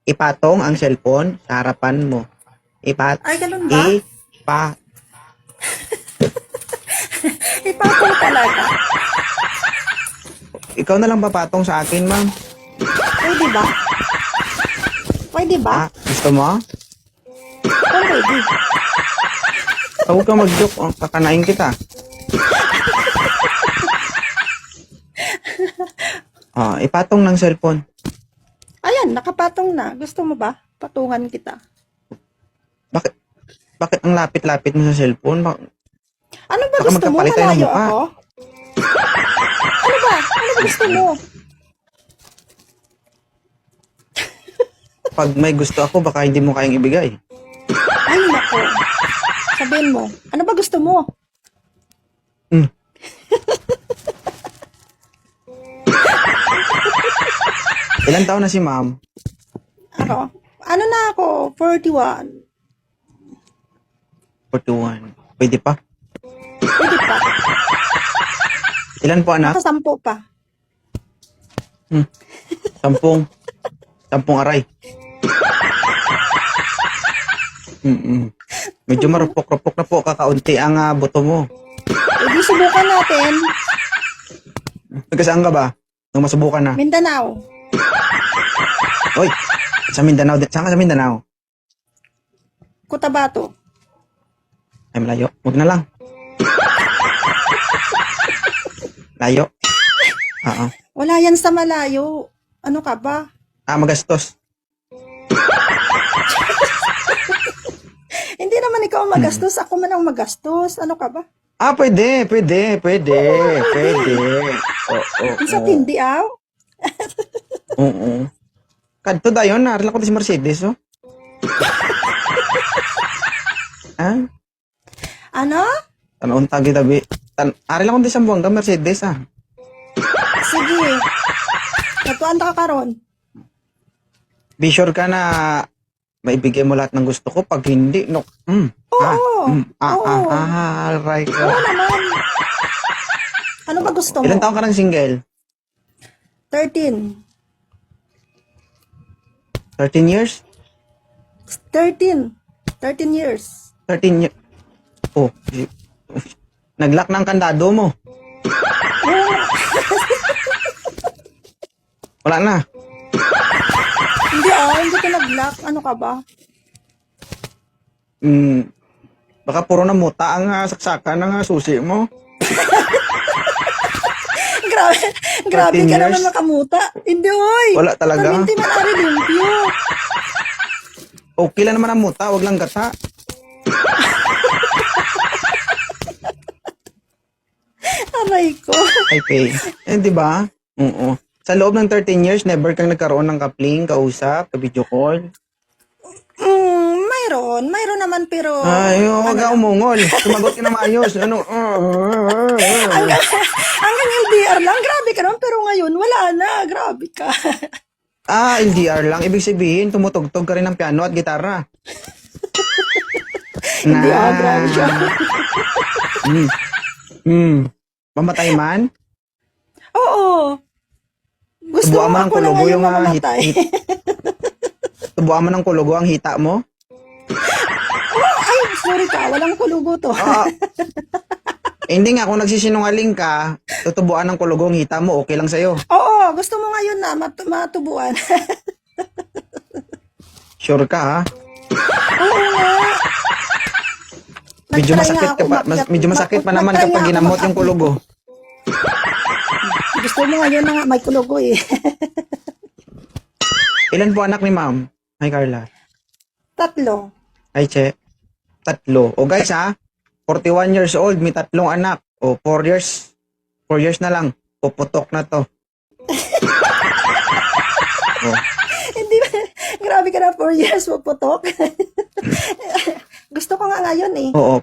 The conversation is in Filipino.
Ipatong ang cellphone sa harapan mo. Ay, ganun ba? Ipa... Ipatong talaga. Ikaw na lang papatong sa akin, ma'am. Pwede ba? Pwede ba? Gusto mo? Oh, pwede. Huwag ka mag-joke. Kakanain kita. Ipatong ng cellphone. Ayan, nakapatong na. Gusto mo ba? Patungan kita. Bakit ang lapit-lapit mo sa cellphone? Ano ba Baka gusto mo? magkapalit tayo ng Malayo mukha. ako? Ano ba? Ano ba gusto mo? Pag may gusto ako, baka hindi mo kayang ibigay. Ay, nako. Sabihin mo. Ano ba gusto mo? Ilan taon na si ma'am? Ano na ako? 41. 41. Pwede pa? Pwede pa. Ilan po anak? Nakasampo pa. 10. 10 aray. Medyo marupok-rupok na po. Kakaunti ang buto mo. Hindi subukan natin. Nagkasaan ka ba? Nung masubukan na. Mindanao. Oy, sa Mindanao. Saan ka sa Mindanao? Cotabato. Ay, malayo. Huwag na lang. Layo. Oo. Wala yan sa malayo. Ano ka ba? Magastos. Hindi naman ikaw ang magastos. Ako man ang magastos. Ano ka ba? Pwede. Sa tindi, aw? Oo. Kadto dayon, narin ako si Mercedes, oh. Ano? Tanong tagi tabi. Ari lang ko di Sambuanga Mercedes, Sige. Natuan ka karon. Be sure ka na maibigay mo lahat ng gusto ko. Pag hindi, no. Oo. Aray ko. Oo naman. Ano ba gusto mo? Ilan taon ka ng single? 13. 13 years? 13. 13 years. 13 years. Oh, naglock ng kandado mo. Wala na. Hindi ko nag-lock. Ano ka ba? Baka puro na muta ang saksakan ng susi mo. Grabe 13 ka naman years? makamuta. Hindi, oy. Wala talaga. Paminti man ari limpyo. Okay lang naman ang muta, wag lang gata. Aray ko. Ay, pay. Di ba? Oo. Sa loob ng 13 years, never kang nagkaroon ng kapling, kausap, ka-video call. Mayroon naman pero... Ay, huwag ka umungol. Sumagot ka na maayos. Ano? Hanggang LDR lang, grabe ka naman, pero ngayon, wala na, grabe ka. LDR lang. Ibig sabihin, tumutugtog ka rin ng piano at gitara. Hindi, grabe siya. Mamatay man? Oo. Gusto Tubuan mo mo ng ako na kulugo ngayon yung mamamatay. Tubuan mo ng kulugo ang hita mo? Ay, sorry ka, walang kulugo to. Hindi nga, kung nagsisinungaling ka, tutubuan ng kulugo ang hita mo, okay lang sa'yo. Oo, gusto mo ngayon na matubuan. Sure ka, ha? Oo nga. Medyo Nag-try masakit nga ka ako pa, umakyat. medyo masakit pa naman Nag-try kapag nga ako ginamot yung kulugo. Gusto mo ngayon na nga, may kulugo eh. Ilan po anak ni ma'am? Hi, Carla. 3. Hi, Che. 3. O guys, 41 years old, may 3 anak. O 4 years. 4 years na lang. Puputok na to. Hindi ba? Grabe ka na, 4 years, puputok. Gusto ko nga ngayon eh. Oo.